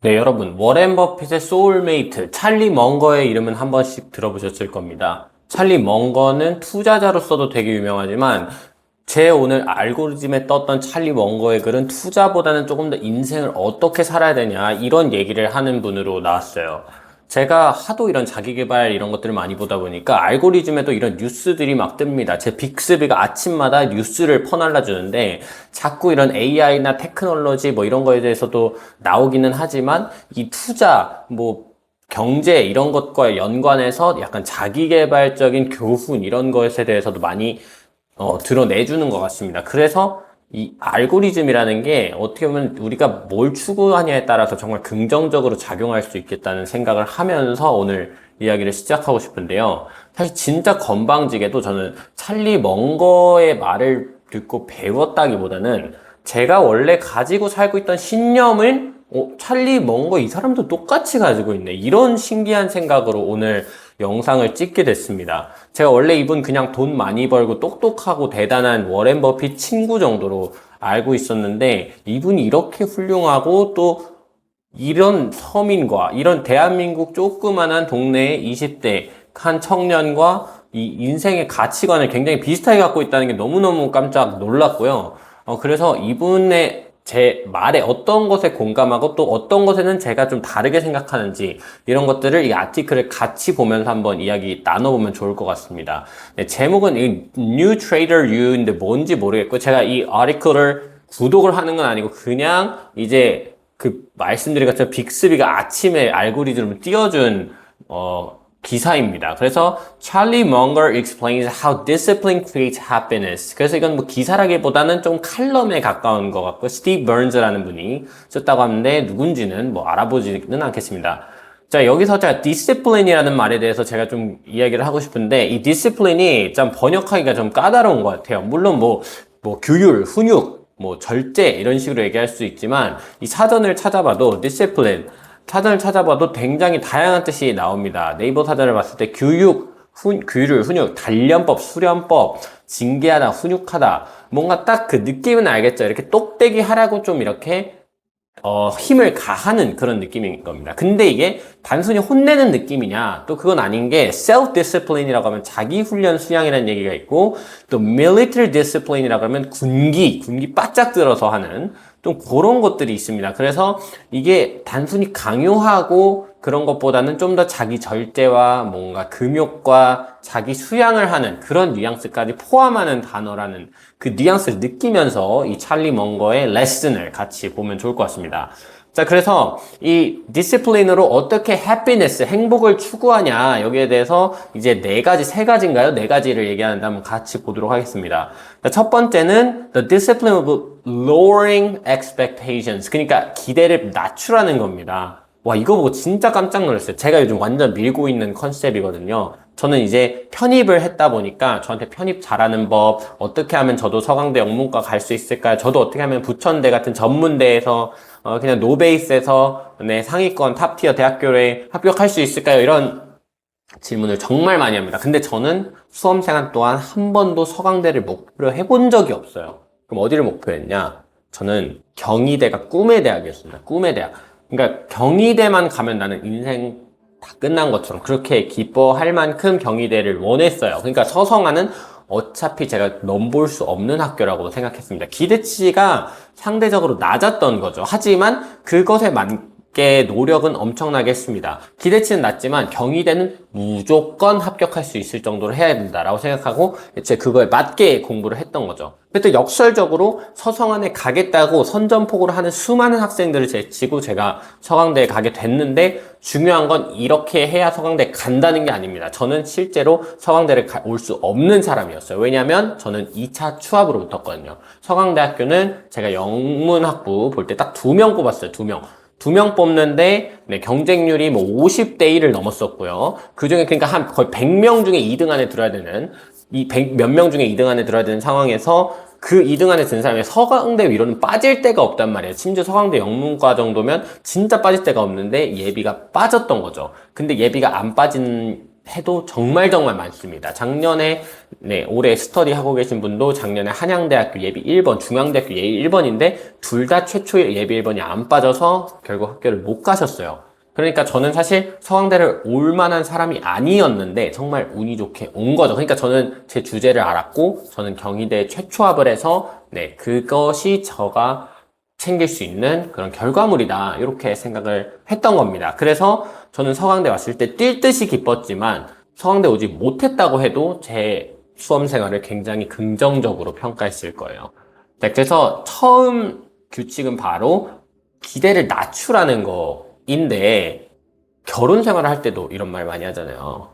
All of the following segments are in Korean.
네, 여러분, 워렌 버핏의 소울메이트, 찰리 먼거의 이름은 한 번씩 들어보셨을 겁니다. 찰리 먼거는 투자자로서도 되게 유명하지만, 제 오늘 알고리즘에 떴던 찰리 먼거의 글은 투자보다는 조금 더 인생을 어떻게 살아야 되냐, 이런 얘기를 하는 분으로 나왔어요. 제가 하도 이런 자기계발 이런 것들을 많이 보다 보니까 알고리즘에도 이런 뉴스들이 막 뜹니다. 제 빅스비가 아침마다 뉴스를 퍼날라 주는데 자꾸 이런 AI나 테크놀로지 뭐 이런 거에 대해서도 나오기는 하지만 이 투자 뭐 경제 이런 것과 연관해서 약간 자기계발적인 교훈 이런 것에 대해서도 많이 드러내주는 것 같습니다. 그래서 이 알고리즘이라는 게 어떻게 보면 우리가 뭘 추구하냐에 따라서 정말 긍정적으로 작용할 수 있겠다는 생각을 하면서 오늘 이야기를 시작하고 싶은데요. 사실 진짜 건방지게도 저는 찰리 먼거의 말을 듣고 배웠다기보다는 제가 원래 가지고 살고 있던 신념을 찰리 먼거 이 사람도 똑같이 가지고 있네. 이런 신기한 생각으로 오늘 영상을 찍게 됐습니다. 제가 원래 이분 그냥 돈 많이 벌고 똑똑하고 대단한 워렌 버핏 친구 정도로 알고 있었는데 이분이 이렇게 훌륭하고 또 이런 서민과 이런 대한민국 조그만한 동네의 20대 한 청년과 이 인생의 가치관을 굉장히 비슷하게 갖고 있다는 게 너무너무 깜짝 놀랐고요. 그래서 이분의 제 말에 어떤 것에 공감하고 또 어떤 것에는 제가 좀 다르게 생각하는지 이런 것들을 이 아티클을 같이 보면서 한번 이야기 나눠보면 좋을 것 같습니다. 네, 제목은 이 New Trader U인데 뭔지 모르겠고 제가 이 아티클을 구독을 하는 건 아니고 그냥 이제 그 말씀드린 것처럼 빅스비가 아침에 알고리즘을 띄워준 기사입니다. 그래서 Charlie Munger explains how discipline creates happiness. 그래서 이건 뭐 기사라기보다는 좀 칼럼에 가까운 것 같고 스티브 버언즈라는 분이 썼다고 하는데 누군지는 뭐 알아보지는 않겠습니다. 자, 여기서 제가 discipline이라는 말에 대해서 제가 좀 이야기를 하고 싶은데 이 discipline이 좀 번역하기가 좀 까다로운 것 같아요. 물론 뭐 규율, 훈육, 뭐 절제 이런 식으로 얘기할 수 있지만 이 사전을 찾아봐도 discipline 사전을 찾아봐도 굉장히 다양한 뜻이 나옵니다. 네이버 사전을 봤을 때 규율, 훈육, 단련법, 수련법, 징계하다, 훈육하다. 뭔가 딱 그 느낌은 알겠죠? 이렇게 똑대기 하라고 좀 이렇게 힘을 가하는 그런 느낌인 겁니다. 근데 이게 단순히 혼내는 느낌이냐? 또 그건 아닌 게 self-discipline이라고 하면 자기훈련 수양이라는 얘기가 있고 또 military discipline이라고 하면 군기 바짝 들어서 하는 좀 그런 것들이 있습니다. 그래서 이게 단순히 강요하고 그런 것보다는 좀 더 자기 절제와 뭔가 금욕과 자기 수양을 하는 그런 뉘앙스까지 포함하는 단어라는 그 뉘앙스를 느끼면서 이 찰리 먼거의 레슨을 같이 보면 좋을 것 같습니다. 자, 그래서 이 디시플린으로 어떻게 해피니스, 행복을 추구하냐 여기에 대해서 이제 세 가지인가요? 네 가지를 얘기하는데 한번 같이 보도록 하겠습니다. 자, 첫 번째는 the discipline of lowering expectations. 그러니까 기대를 낮추라는 겁니다. 와, 이거 보고 진짜 깜짝 놀랐어요. 제가 요즘 완전 밀고 있는 컨셉이거든요. 저는 이제 편입을 했다 보니까 저한테 편입 잘하는 법, 어떻게 하면 저도 서강대 영문과 갈 수 있을까요? 저도 어떻게 하면 부천대 같은 전문대에서 그냥 노베이스에서 네, 상위권 탑티어 대학교에 합격할 수 있을까요? 이런 질문을 정말 많이 합니다. 근데 저는 수험생활 동안 한 번도 서강대를 목표로 해본 적이 없어요. 그럼 어디를 목표했냐? 저는 경희대가 꿈의 대학이었습니다. 꿈의 대학. 그러니까 경희대만 가면 나는 인생 다 끝난 것처럼 그렇게 기뻐할 만큼 경희대를 원했어요. 그러니까 서성하는 어차피 제가 넘볼 수 없는 학교라고 생각했습니다. 기대치가 상대적으로 낮았던 거죠. 하지만 그것에 맞게 노력은 엄청나게 했습니다. 기대치는 낮지만 경희대는 무조건 합격할 수 있을 정도로 해야 된다라고 생각하고 이제 그거에 맞게 공부를 했던 거죠. 그때 역설적으로 서성안에 가겠다고 선전포고를 하는 수많은 학생들을 제치고 제가 서강대에 가게 됐는데 중요한 건 이렇게 해야 서강대 간다는 게 아닙니다. 저는 실제로 서강대를 올 수 없는 사람이었어요. 왜냐면 저는 2차 추합으로 붙었거든요. 서강대학교는 제가 영문학부 볼 때 딱 2명 뽑았어요. 2명. 2명 뽑는데 네, 경쟁률이 뭐 50대 1을 넘었었고요. 그 중에 그러니까 한 거의 100명 중에 2등 안에 들어야 되는 이 100 몇 명 중에 2등 안에 들어야 되는 상황에서 그 2등 안에 든 사람이 서강대 위로는 빠질 데가 없단 말이에요. 심지어 서강대 영문과 정도면 진짜 빠질 데가 없는데 예비가 빠졌던 거죠. 근데 예비가 안 빠진 해도 정말 많습니다. 작년에 올해 스터디 하고 계신 분도 작년에 한양대학교 예비 1번, 중앙대학교 예비 1번인데 둘 다 최초의 예비 1번이 안 빠져서 결국 학교를 못 가셨어요. 그러니까 저는 사실 서강대를 올 만한 사람이 아니었는데 정말 운이 좋게 온 거죠. 그러니까 저는 제 주제를 알았고 저는 경희대에 최초 합을 해서 그것이 저가 챙길 수 있는 그런 결과물이다 이렇게 생각을 했던 겁니다. 그래서 저는 서강대 왔을 때 뛸 듯이 기뻤지만 서강대 오지 못했다고 해도 제 수험 생활을 굉장히 긍정적으로 평가했을 거예요. 그래서 처음 규칙은 바로 기대를 낮추라는 거인데 결혼 생활을 할 때도 이런 말 많이 하잖아요.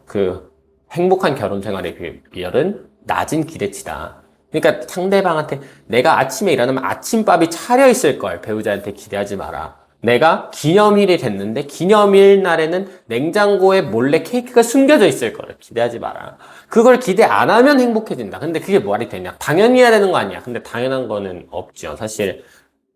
행복한 결혼 생활의 비결은 낮은 기대치다. 그러니까 상대방한테 내가 아침에 일어나면 아침밥이 차려 있을 걸 배우자한테 기대하지 마라. 내가 기념일이 됐는데 기념일 날에는 냉장고에 몰래 케이크가 숨겨져 있을 거를 기대하지 마라. 그걸 기대 안 하면 행복해진다. 근데 그게 말이 되냐? 당연히 해야 되는 거 아니야. 근데 당연한 거는 없죠. 사실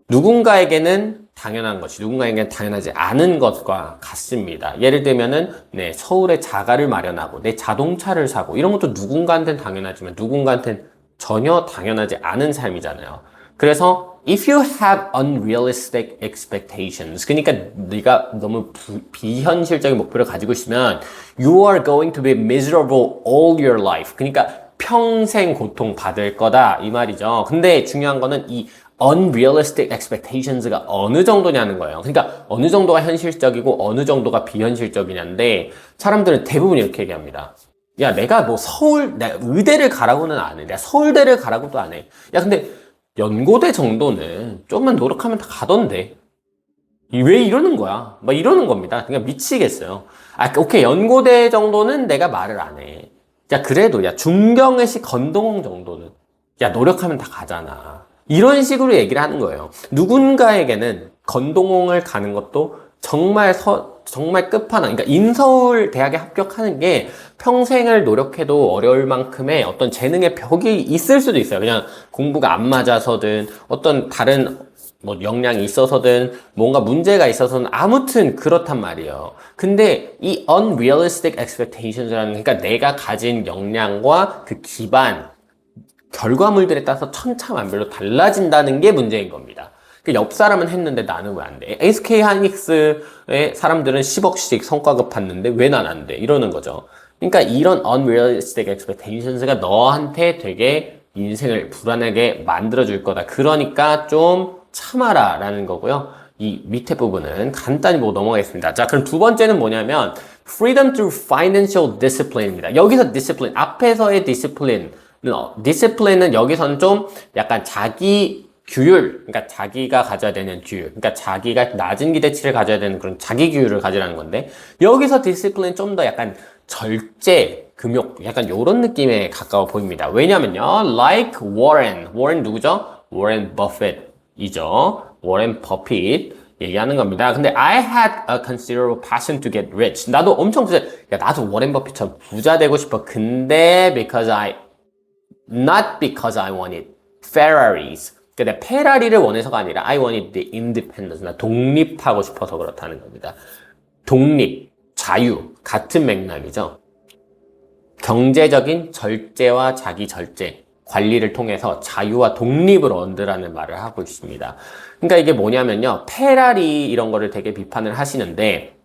누군가에게는 당연한 것이 누군가에게는 당연하지 않은 것과 같습니다. 예를 들면은 서울에 자가를 마련하고 내 자동차를 사고 이런 것도 누군가한테는 당연하지만 누군가한테는 전혀 당연하지 않은 삶이잖아요. 그래서 if you have unrealistic expectations, 그러니까 네가 너무 비현실적인 목표를 가지고 있으면 you are going to be miserable all your life. 그러니까 평생 고통받을 거다 이 말이죠. 근데 중요한 거는 이 unrealistic expectations가 어느 정도냐는 거예요. 그러니까 어느 정도가 현실적이고 어느 정도가 비현실적이냐인데 사람들은 대부분 이렇게 얘기합니다. 야, 내가 내가 의대를 가라고는 안 해. 내가 서울대를 가라고도 안 해. 야, 근데 연고대 정도는 좀만 노력하면 다 가던데. 왜 이러는 거야? 막 이러는 겁니다. 그냥 미치겠어요. 오케이. 연고대 정도는 내가 말을 안 해. 야, 그래도, 중경외시 건동홍 정도는. 야, 노력하면 다 가잖아. 이런 식으로 얘기를 하는 거예요. 누군가에게는 건동홍을 가는 것도 정말 끝판왕. 그러니까 인서울 대학에 합격하는 게 평생을 노력해도 어려울 만큼의 어떤 재능의 벽이 있을 수도 있어요. 그냥 공부가 안 맞아서든 어떤 다른 역량이 있어서든 뭔가 문제가 있어서는 아무튼 그렇단 말이에요. 근데 이 unrealistic expectations라는 그러니까 내가 가진 역량과 그 기반 결과물들에 따라서 천차만별로 달라진다는 게 문제인 겁니다. 옆 사람은 했는데 나는 왜 안 돼? SK 하이닉스의 사람들은 10억씩 성과급 봤는데 왜 난 안 돼? 이러는 거죠. 그러니까 이런 unrealistic expectations가 너한테 되게 인생을 불안하게 만들어줄 거다. 그러니까 좀 참아라 라는 거고요. 이 밑에 부분은 간단히 보고 넘어가겠습니다. 자, 그럼 두 번째는 뭐냐면 freedom through financial discipline입니다. 여기서 discipline, 앞에서의 discipline은 여기서는 좀 약간 자기 규율, 그러니까 자기가 가져야 되는 규율, 그러니까 자기가 낮은 기대치를 가져야 되는 그런 자기 규율을 가지라는 건데 여기서 디시플린 좀 더 약간 절제, 금욕, 약간 요런 느낌에 가까워 보입니다. 왜냐면요, like Warren 누구죠? Warren Buffett이죠. Warren Buffett 얘기하는 겁니다. 근데 I had a considerable passion to get rich. 나도 엄청 나도 워렌 버핏처럼 부자 되고 싶어. 근데 not because I wanted Ferraris. 그러니까 내가 페라리를 원해서가 아니라 I wanted the independence. 나 독립하고 싶어서 그렇다는 겁니다. 독립, 자유, 같은 맥락이죠. 경제적인 절제와 자기 절제, 관리를 통해서 자유와 독립을 얻으라는 말을 하고 있습니다. 그러니까 이게 뭐냐면요. 페라리 이런 거를 되게 비판을 하시는데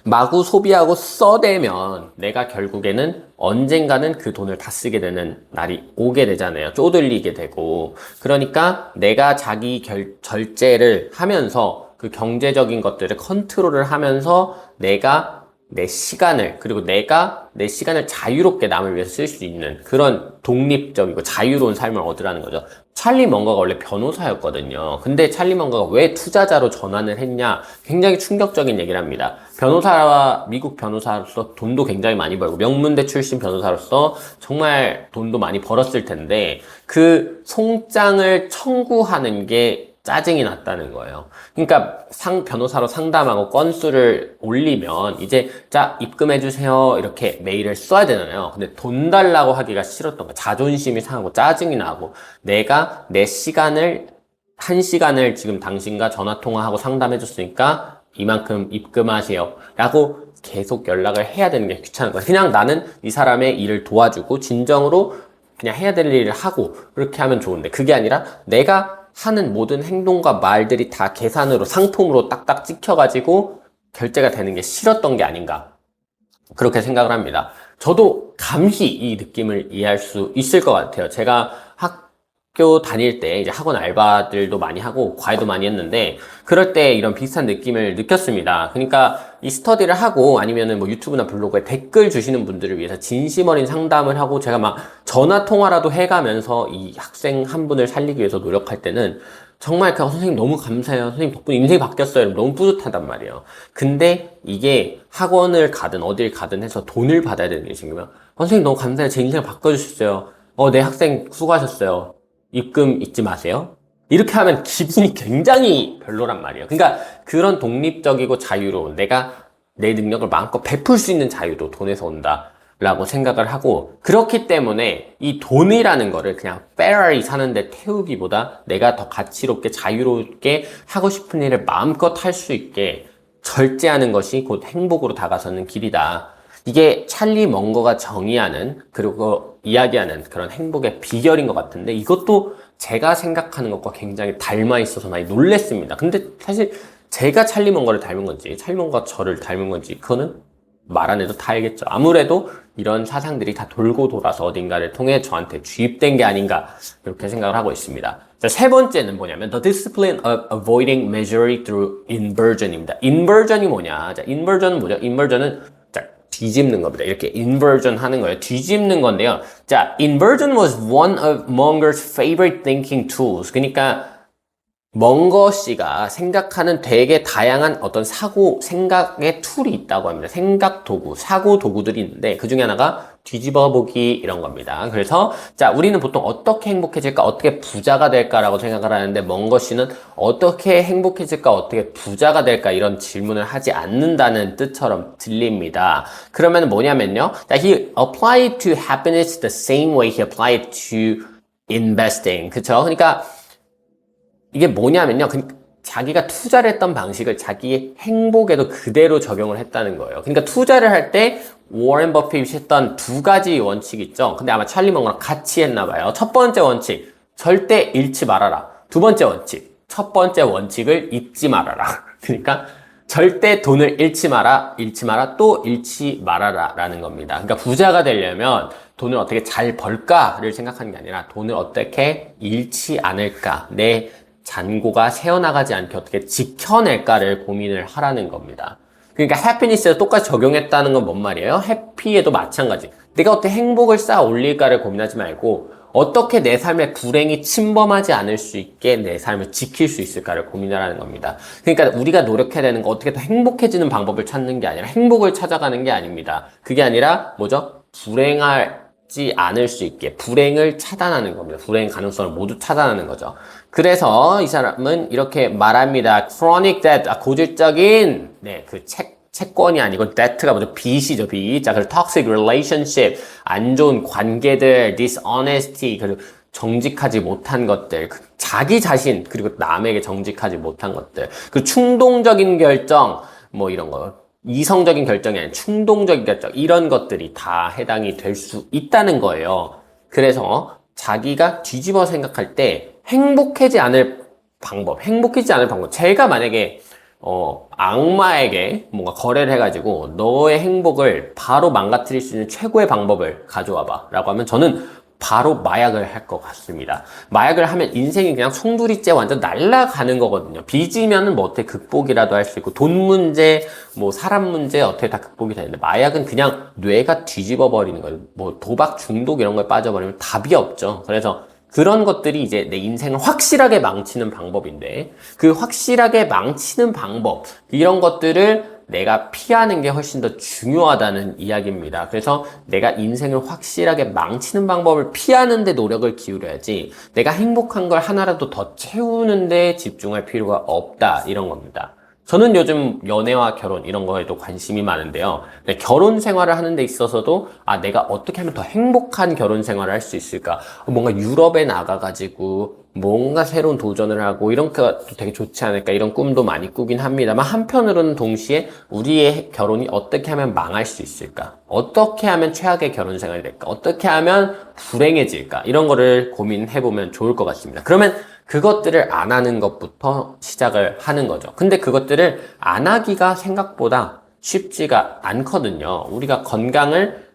마구 소비하고 써대면 내가 결국에는 언젠가는 그 돈을 다 쓰게 되는 날이 오게 되잖아요. 쪼들리게 되고. 그러니까 내가 자기 절제를 하면서 그 경제적인 것들을 컨트롤을 하면서 내가 내 시간을 그리고 내가 내 시간을 자유롭게 남을 위해서 쓸 수 있는 그런 독립적이고 자유로운 삶을 얻으라는 거죠. 찰리 먼거가 원래 변호사였거든요. 근데 찰리 먼거가 왜 투자자로 전환을 했냐? 굉장히 충격적인 얘기를 합니다. 미국 변호사로서 돈도 굉장히 많이 벌고 명문대 출신 변호사로서 정말 돈도 많이 벌었을 텐데 그 송장을 청구하는 게 짜증이 났다는 거예요. 그러니까 변호사로 상담하고 건수를 올리면 이제 자 입금해주세요 이렇게 메일을 써야 되잖아요. 근데 돈 달라고 하기가 싫었던 거야. 자존심이 상하고 짜증이 나고 내가 내 시간을 1시간을 지금 당신과 전화통화하고 상담해줬으니까 이만큼 입금하세요 라고 계속 연락을 해야 되는 게 귀찮은 거야. 그냥 나는 이 사람의 일을 도와주고 진정으로 그냥 해야 될 일을 하고 그렇게 하면 좋은데, 그게 아니라 내가 하는 모든 행동과 말들이 다 계산으로 상품으로 딱딱 찍혀가지고 결제가 되는 게 싫었던 게 아닌가, 그렇게 생각을 합니다. 저도 감히 이 느낌을 이해할 수 있을 것 같아요. 제가 학교 다닐 때 이제 학원 알바들도 많이 하고 과외도 많이 했는데, 그럴 때 이런 비슷한 느낌을 느꼈습니다. 그러니까 이 스터디를 하고 아니면은 뭐 유튜브나 블로그에 댓글 주시는 분들을 위해서 진심 어린 상담을 하고 제가 막 전화 통화라도 해가면서 이 학생 한 분을 살리기 위해서 노력할 때는 정말 선생님 너무 감사해요, 선생님 덕분에 인생이 바뀌었어요, 너무 뿌듯하단 말이에요. 근데 이게 학원을 가든 어딜 가든 해서 돈을 받아야 되는 게 생기면 선생님 너무 감사해요, 제 인생을 바꿔주셨어요, 내 학생 수고하셨어요, 입금 잊지 마세요, 이렇게 하면 기분이 굉장히 별로란 말이에요. 그러니까 그런 독립적이고 자유로운, 내가 내 능력을 마음껏 베풀 수 있는 자유도 돈에서 온다 라고 생각을 하고, 그렇기 때문에 이 돈이라는 거를 그냥 페라리 사는데 태우기보다 내가 더 가치롭게 자유롭게 하고 싶은 일을 마음껏 할 수 있게 절제하는 것이 곧 행복으로 다가서는 길이다. 이게 찰리 먼거가 정의하는, 그리고 이야기하는 그런 행복의 비결인 것 같은데, 이것도 제가 생각하는 것과 굉장히 닮아 있어서 많이 놀랬습니다. 근데 사실 제가 찰리 먼거를 닮은 건지 찰리 먼거가 저를 닮은 건지 그거는 말 안 해도 다 알겠죠. 아무래도 이런 사상들이 다 돌고 돌아서 어딘가를 통해 저한테 주입된 게 아닌가, 이렇게 생각을 하고 있습니다. 자, 세 번째는 뭐냐면 The discipline of avoiding measuring through inversion입니다. inversion이 뭐냐? 자, inversion은 뭐죠? inversion은 뒤집는 겁니다. 이렇게 inversion 하는 거예요. 뒤집는 건데요. 자, inversion was one of Munger's favorite thinking tools. 그러니까 먼거 씨가 생각하는 되게 다양한 어떤 생각의 툴이 있다고 합니다. 생각 도구, 사고 도구들이 있는데 그 중에 하나가 뒤집어 보기, 이런 겁니다. 그래서 자, 우리는 보통 어떻게 행복해질까, 어떻게 부자가 될까라고 생각을 하는데, 먼거 씨는 어떻게 행복해질까, 어떻게 부자가 될까, 이런 질문을 하지 않는다는 뜻처럼 들립니다. 그러면 뭐냐면요. 자, he applied to happiness the same way he applied to investing. 그쵸? 그러니까 이게 뭐냐면요. 자기가 투자를 했던 방식을 자기의 행복에도 그대로 적용을 했다는 거예요. 그러니까 투자를 할 때 워렌 버핏이 했던 두 가지 원칙이 있죠. 근데 아마 찰리 먼거랑 같이 했나 봐요. 첫 번째 원칙, 절대 잃지 말아라. 두 번째 원칙, 첫 번째 원칙을 잊지 말아라. 그러니까 절대 돈을 잃지 마라, 또 잃지 말아라 라는 겁니다. 그러니까 부자가 되려면 돈을 어떻게 잘 벌까를 생각하는 게 아니라 돈을 어떻게 잃지 않을까, 내 잔고가 새어나가지 않게 어떻게 지켜낼까를 고민을 하라는 겁니다. 그러니까 해피니스에 똑같이 적용했다는 건 뭔 말이에요? 해피에도 마찬가지. 내가 어떻게 행복을 쌓아 올릴까를 고민하지 말고 어떻게 내 삶에 불행이 침범하지 않을 수 있게 내 삶을 지킬 수 있을까를 고민하라는 겁니다. 그러니까 우리가 노력해야 되는 거 어떻게 더 행복해지는 방법을 찾는 게 아니라 행복을 찾아가는 게 아닙니다. 그게 아니라 뭐죠? 불행하지 않을 수 있게 불행을 차단하는 겁니다. 불행 가능성을 모두 차단하는 거죠. 그래서 이 사람은 이렇게 말합니다. Chronic debt, 고질적인 그 채권이 아니고 debt가 뭐죠? 빚이죠, 빚. 자, 그리고 toxic relationship, 안 좋은 관계들, dishonesty, 그리고 정직하지 못한 것들, 자기 자신 그리고 남에게 정직하지 못한 것들, 그리고 충동적인 결정, 뭐 이런 거, 이성적인 결정이 아니라 충동적인 결정, 이런 것들이 다 해당이 될 수 있다는 거예요. 그래서 자기가 뒤집어 생각할 때 행복해지지 않을 방법, 제가 만약에 악마에게 뭔가 거래를 해가지고 너의 행복을 바로 망가뜨릴 수 있는 최고의 방법을 가져와봐 라고 하면 저는 바로 마약을 할 것 같습니다. 마약을 하면 인생이 그냥 송두리째 완전 날아가는 거거든요. 빚이면은 뭐 어떻게 극복이라도 할 수 있고, 돈 문제, 뭐 사람 문제 어떻게 다 극복이 되는데, 마약은 그냥 뇌가 뒤집어 버리는 거예요. 뭐 도박 중독 이런 거에 빠져버리면 답이 없죠. 그래서 그런 것들이 이제 내 인생을 확실하게 망치는 방법인데, 그 확실하게 망치는 방법, 이런 것들을 내가 피하는 게 훨씬 더 중요하다는 이야기입니다. 그래서 내가 인생을 확실하게 망치는 방법을 피하는 데 노력을 기울여야지 내가 행복한 걸 하나라도 더 채우는 데 집중할 필요가 없다, 이런 겁니다. 저는 요즘 연애와 결혼 이런 거에도 관심이 많은데요. 네, 결혼 생활을 하는 데 있어서도 내가 어떻게 하면 더 행복한 결혼 생활을 할 수 있을까? 뭔가 유럽에 나가가지고 뭔가 새로운 도전을 하고 이런 것도 되게 좋지 않을까 이런 꿈도 많이 꾸긴 합니다만 한편으로는 동시에 우리의 결혼이 어떻게 하면 망할 수 있을까? 어떻게 하면 최악의 결혼 생활이 될까? 어떻게 하면 불행해질까? 이런 거를 고민해보면 좋을 것 같습니다. 그러면 그것들을 안 하는 것부터 시작을 하는 거죠. 근데 그것들을 안 하기가 생각보다 쉽지가 않거든요. 우리가 건강을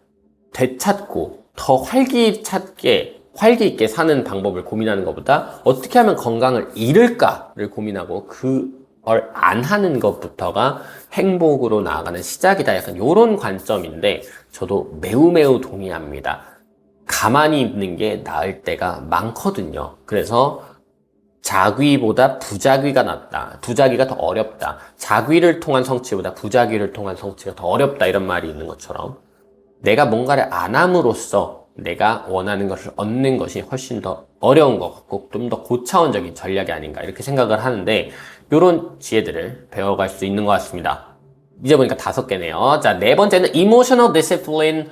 되찾고 더 활기 있게 사는 방법을 고민하는 것보다 어떻게 하면 건강을 잃을까를 고민하고 그걸 안 하는 것부터가 행복으로 나아가는 시작이다. 약간 이런 관점인데 저도 매우 동의합니다. 가만히 있는 게 나을 때가 많거든요. 그래서 자귀보다 부자귀가 낫다. 부자귀가 더 어렵다. 자귀를 통한 성취보다 부자귀를 통한 성취가 더 어렵다. 이런 말이 있는 것처럼 내가 뭔가를 안 함으로써 내가 원하는 것을 얻는 것이 훨씬 더 어려운 것 같고 좀 더 고차원적인 전략이 아닌가 이렇게 생각을 하는데 이런 지혜들을 배워갈 수 있는 것 같습니다. 이제 보니까 5개네요. 자, 네 번째는 emotional discipline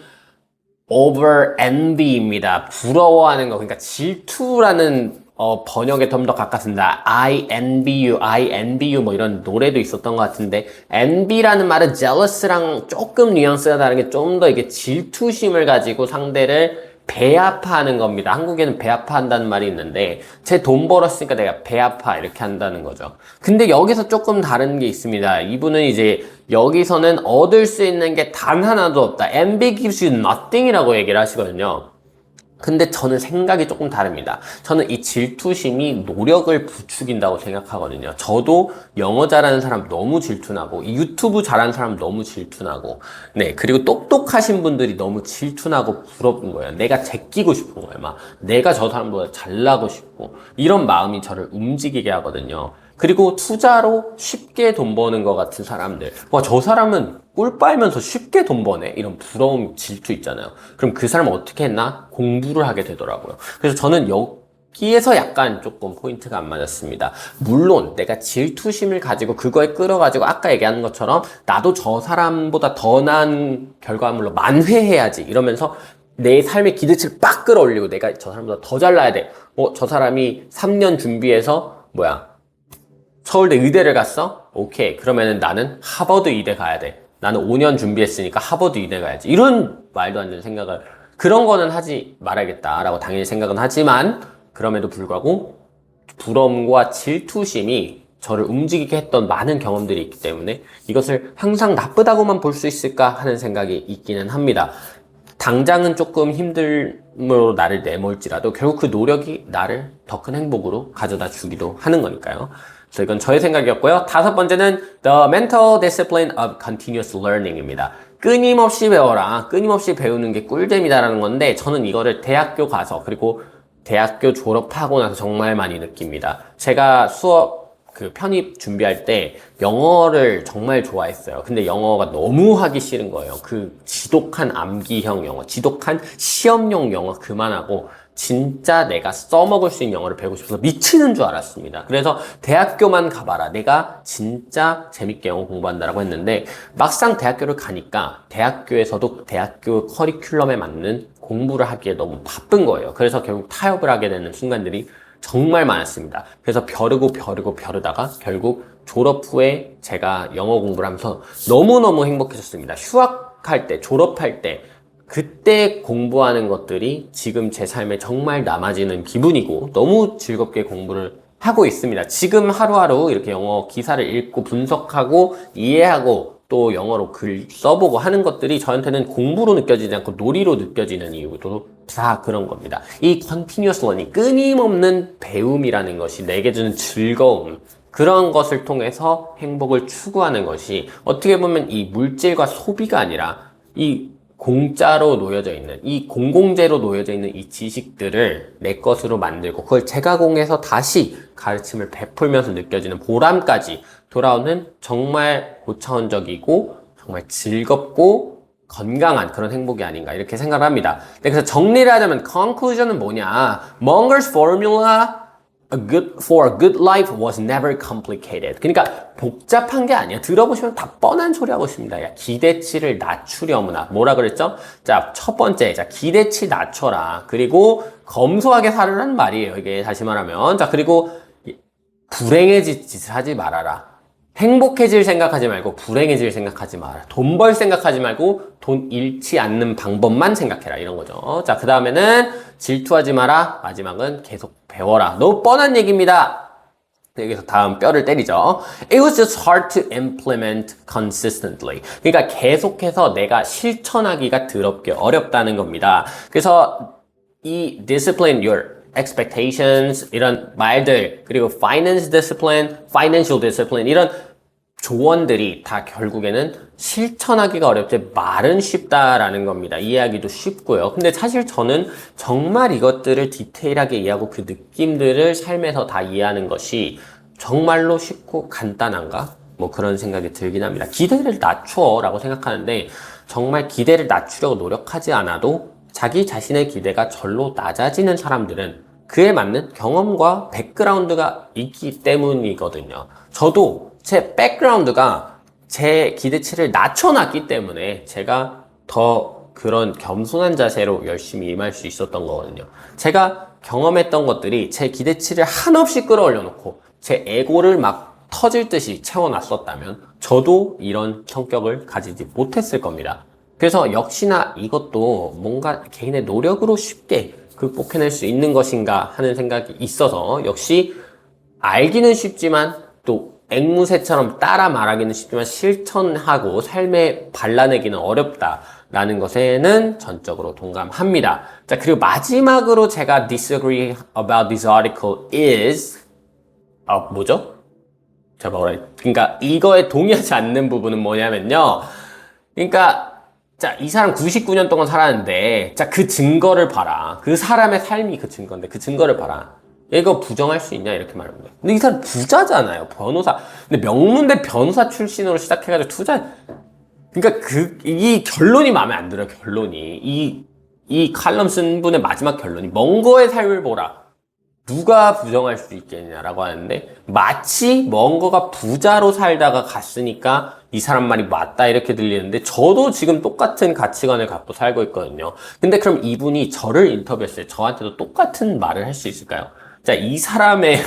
over envy입니다. 부러워하는 거, 그러니까 질투라는 번역에 좀 더 가깝습니다. I envy you 뭐 이런 노래도 있었던 것 같은데 envy라는 말은 jealous랑 조금 뉘앙스가 다른 게 좀 더 이게 질투심을 가지고 상대를 배아파하는 겁니다. 한국에는 배아파한다는 말이 있는데 제 돈 벌었으니까 내가 배아파 이렇게 한다는 거죠. 근데 여기서 조금 다른 게 있습니다. 이분은 이제 여기서는 얻을 수 있는 게 단 하나도 없다. envy gives you nothing이라고 얘기를 하시거든요. 근데 저는 생각이 조금 다릅니다. 저는 이 질투심이 노력을 부추긴다고 생각하거든요. 저도 영어 잘하는 사람 너무 질투나고, 이 유튜브 잘하는 사람 너무 질투나고, 네, 그리고 똑똑하신 분들이 너무 질투나고 부러운 거예요. 내가 제끼고 싶은 거예요. 막, 내가 저 사람보다 잘나고 싶고, 이런 마음이 저를 움직이게 하거든요. 그리고 투자로 쉽게 돈 버는 것 같은 사람들. 와, 저 사람은 꿀 빨면서 쉽게 돈 버네? 이런 부러움, 질투 있잖아요. 그럼 그 사람은 어떻게 했나? 공부를 하게 되더라고요. 그래서 저는 여기에서 약간 조금 포인트가 안 맞았습니다. 물론 내가 질투심을 가지고 그거에 끌어가지고 아까 얘기한 것처럼 나도 저 사람보다 더 나은 결과물로 만회해야지 이러면서 내 삶의 기대치를 빡 끌어올리고 내가 저 사람보다 더 잘나야 돼. 저 사람이 3년 준비해서 서울대 의대를 갔어? 오케이. 그러면은 나는 하버드 의대 가야 돼. 나는 5년 준비했으니까 하버드 의대 가야지. 이런 말도 안 되는 생각을, 그런 거는 하지 말아야겠다라고 당연히 생각은 하지만, 그럼에도 불구하고, 부러움과 질투심이 저를 움직이게 했던 많은 경험들이 있기 때문에 이것을 항상 나쁘다고만 볼 수 있을까 하는 생각이 있기는 합니다. 당장은 조금 힘듦으로 나를 내몰지라도 결국 그 노력이 나를 더 큰 행복으로 가져다 주기도 하는 거니까요. 그래서 이건 저의 생각이었고요. 5번째는 The Mental Discipline of Continuous Learning입니다. 끊임없이 배워라. 끊임없이 배우는 게 꿀잼이다라는 건데 저는 이거를 대학교 가서 그리고 대학교 졸업하고 나서 정말 많이 느낍니다. 제가 수업 편입 준비할 때 영어를 정말 좋아했어요. 근데 영어가 너무 하기 싫은 거예요. 그 지독한 암기형 영어, 지독한 시험용 영어 그만하고 진짜 내가 써먹을 수 있는 영어를 배우고 싶어서 미치는 줄 알았습니다. 그래서 대학교만 가봐라. 내가 진짜 재밌게 영어 공부한다라고 했는데 막상 대학교를 가니까 대학교에서도 대학교 커리큘럼에 맞는 공부를 하기에 너무 바쁜 거예요. 그래서 결국 타협을 하게 되는 순간들이 정말 많았습니다. 그래서 벼르다가 결국 졸업 후에 제가 영어 공부를 하면서 너무너무 행복해졌습니다. 휴학할 때, 졸업할 때 그때 공부하는 것들이 지금 제 삶에 정말 남아지는 기분이고 너무 즐겁게 공부를 하고 있습니다. 지금 하루하루 이렇게 영어 기사를 읽고 분석하고 이해하고 또 영어로 글 써보고 하는 것들이 저한테는 공부로 느껴지지 않고 놀이로 느껴지는 이유도 다 그런 겁니다. 이 continuous learning, 끊임없는 배움이라는 것이 내게 주는 즐거움, 그런 것을 통해서 행복을 추구하는 것이 어떻게 보면 이 물질과 소비가 아니라 이 공짜로 놓여져 있는, 이 공공재로 놓여져 있는 이 지식들을 내 것으로 만들고 그걸 재가공해서 다시 가르침을 베풀면서 느껴지는 보람까지 돌아오는 정말 고차원적이고 정말 즐겁고 건강한 그런 행복이 아닌가 이렇게 생각을 합니다. 그래서 정리를 하자면 conclusion은 뭐냐? Munger's formula for a good life was never complicated. 그러니까 복잡한 게 아니야. 들어보시면 다 뻔한 소리 하고 있습니다. 야, 기대치를 낮추려무나. 뭐라 그랬죠? 자, 첫 번째, 자, 기대치 낮춰라. 그리고 검소하게 살으라는 말이에요. 이게 다시 말하면. 자, 그리고 불행해질 짓을 하지 말아라. 행복해질 생각하지 말고 불행해질 생각하지 마라. 돈 벌 생각하지 말고 돈 잃지 않는 방법만 생각해라. 이런 거죠. 자, 그 다음에는 질투하지 마라. 마지막은 계속 배워라. 너무 뻔한 얘기입니다. 여기서 다음 뼈를 때리죠. It was just hard to implement consistently. 그러니까 계속해서 내가 실천하기가 더럽게 어렵다는 겁니다. 그래서 이 discipline your expectations 이런 말들 그리고 finance discipline, financial discipline 이런 조언들이 다 결국에는 실천하기가 어렵지 말은 쉽다라는 겁니다. 이해하기도 쉽고요. 근데 사실 저는 정말 이것들을 디테일하게 이해하고 그 느낌들을 삶에서 다 이해하는 것이 정말로 쉽고 간단한가? 뭐 그런 생각이 들긴 합니다. 기대를 낮춰라고 생각하는데 정말 기대를 낮추려고 노력하지 않아도 자기 자신의 기대가 절로 낮아지는 사람들은 그에 맞는 경험과 백그라운드가 있기 때문이거든요. 저도 제 백그라운드가 제 기대치를 낮춰놨기 때문에 제가 더 그런 겸손한 자세로 열심히 임할 수 있었던 거거든요. 제가 경험했던 것들이 제 기대치를 한없이 끌어올려 놓고 제 에고를 막 터질 듯이 채워놨었다면 저도 이런 성격을 가지지 못했을 겁니다. 그래서 역시나 이것도 뭔가 개인의 노력으로 쉽게 극복해낼 수 있는 것인가 하는 생각이 있어서 역시 알기는 쉽지만 또 앵무새처럼 따라 말하기는 쉽지만 실천하고 삶에 발라내기는 어렵다라는 것에는 전적으로 동감합니다. 자, 그리고 마지막으로 제가 disagree about this article is 뭐죠? 제가 뭐라 그러니까 이거에 동의하지 않는 부분은 뭐냐면요. 그러니까 자, 이 사람 99년 동안 살았는데, 자, 그 증거를 봐라. 그 사람의 삶이 그 증거인데, 그 증거를 봐라. 이거 부정할 수 있냐? 이렇게 말합니다. 근데 이 사람 부자잖아요. 변호사. 근데 명문대 변호사 출신으로 시작해가지고 그러니까 이 결론이 마음에 안 들어요, 결론이. 이 칼럼 쓴 분의 마지막 결론이. 멍거의 삶을 보라. 누가 부정할 수 있겠냐라고 하는데 마치 멍거가 부자로 살다가 갔으니까 이 사람 말이 맞다 이렇게 들리는데 저도 지금 똑같은 가치관을 갖고 살고 있거든요. 근데 그럼 이분이 저를 인터뷰했을 때 저한테도 똑같은 말을 할 수 있을까요? 자, 이 사람의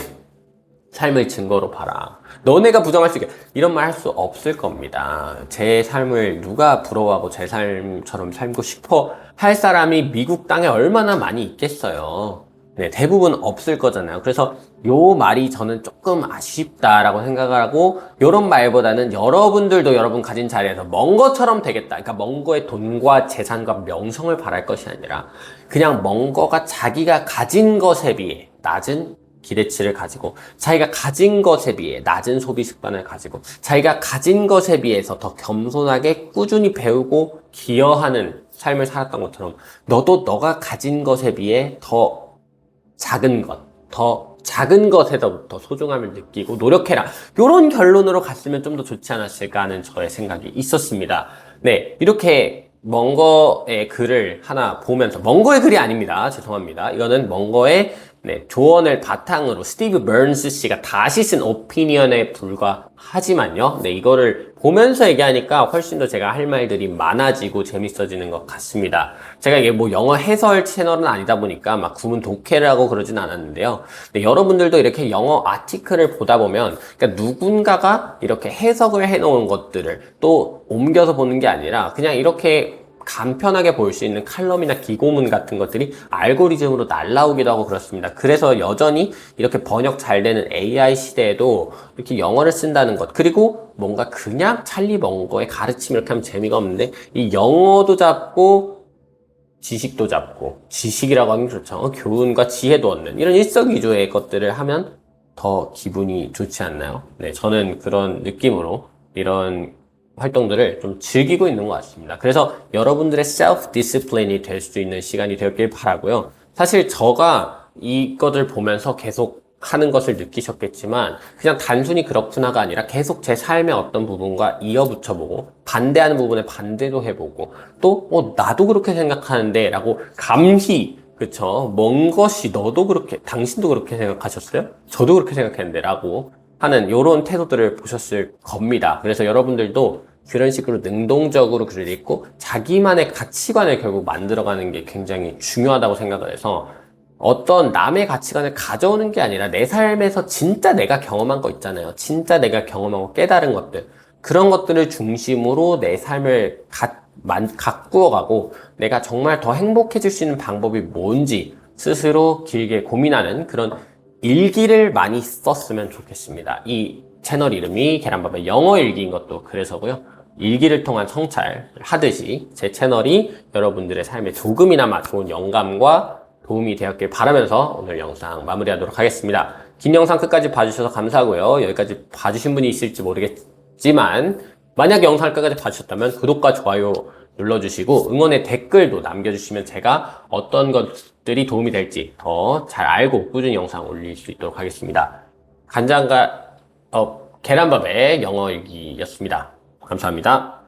삶을 증거로 봐라. 너네가 부정할 수 있게 이런 말 할 수 없을 겁니다. 제 삶을 누가 부러워하고 제 삶처럼 살고 싶어 할 사람이 미국 땅에 얼마나 많이 있겠어요. 네, 대부분 없을 거잖아요. 그래서 요 말이 저는 조금 아쉽다라고 생각을 하고 요런 말보다는 여러분들도 여러분 가진 자리에서 멍거처럼 되겠다. 그러니까 멍거의 돈과 재산과 명성을 바랄 것이 아니라 그냥 멍거가 자기가 가진 것에 비해 낮은 기대치를 가지고 자기가 가진 것에 비해 낮은 소비 습관을 가지고 자기가 가진 것에 비해서 더 겸손하게 꾸준히 배우고 기여하는 삶을 살았던 것처럼 너도 너가 가진 것에 비해 더 작은 것에서부터 소중함을 느끼고 노력해라. 이런 결론으로 갔으면 좀 더 좋지 않았을까 하는 저의 생각이 있었습니다. 네, 이렇게 멍거의 글을 하나 보면서 멍거의 글이 아닙니다. 죄송합니다. 이거는 멍거의 조언을 바탕으로 스티브 버넌스 씨가 다시 쓴 오피니언에 불과하지만요. 네, 이거를 보면서 얘기하니까 훨씬 더 제가 할 말들이 많아지고 재밌어지는 것 같습니다. 제가 이게 뭐 영어 해설 채널은 아니다 보니까 막 구문 독해를 하고 그러진 않았는데요. 네, 여러분들도 이렇게 영어 아티클을 보다 보면 그러니까 누군가가 이렇게 해석을 해놓은 것들을 또 옮겨서 보는 게 아니라 그냥 이렇게 간편하게 볼 수 있는 칼럼이나 기고문 같은 것들이 알고리즘으로 날라오기도 하고 그렇습니다. 그래서 여전히 이렇게 번역 잘 되는 AI 시대에도 이렇게 영어를 쓴다는 것 그리고 뭔가 그냥 찰리 멍거의 가르침 이렇게 하면 재미가 없는데 이 영어도 잡고 지식도 잡고 지식이라고 하면 그렇죠. 교훈과 지혜도 얻는 이런 일석이조의 것들을 하면 더 기분이 좋지 않나요? 네, 저는 그런 느낌으로 이런 활동들을 좀 즐기고 있는 것 같습니다. 그래서 여러분들의 셀프 디시플린이 될 수 있는 시간이 되었길 바라고요. 사실 저가 이것을 보면서 계속 하는 것을 느끼셨겠지만 그냥 단순히 그렇구나가 아니라 계속 제 삶의 어떤 부분과 이어붙여보고 반대하는 부분에 반대도 해보고 또 나도 그렇게 생각하는데 라고 감히 그쵸? 먼 것이 너도 그렇게, 당신도 그렇게 생각하셨어요? 저도 그렇게 생각했는데 라고 하는 요런 태도들을 보셨을 겁니다. 그래서 여러분들도 그런 식으로 능동적으로 글을 읽고 자기만의 가치관을 결국 만들어가는 게 굉장히 중요하다고 생각을 해서 어떤 남의 가치관을 가져오는 게 아니라 내 삶에서 진짜 내가 경험한 거 있잖아요. 진짜 내가 경험하고 깨달은 것들. 그런 것들을 중심으로 내 삶을 가꾸어가고 내가 정말 더 행복해질 수 있는 방법이 뭔지 스스로 길게 고민하는 그런 일기를 많이 썼으면 좋겠습니다. 이 채널 이름이 계란밥의 영어 일기인 것도 그래서고요. 일기를 통한 성찰을 하듯이 제 채널이 여러분들의 삶에 조금이나마 좋은 영감과 도움이 되었길 바라면서 오늘 영상 마무리하도록 하겠습니다. 긴 영상 끝까지 봐주셔서 감사하고요. 여기까지 봐주신 분이 있을지 모르겠지만 만약 영상을 끝까지 봐주셨다면 구독과 좋아요 눌러주시고 응원의 댓글도 남겨주시면 제가 어떤 것들이 도움이 될지 더 잘 알고 꾸준히 영상 올릴 수 있도록 하겠습니다. 간장과 계란밥의 영어 일기였습니다. 감사합니다.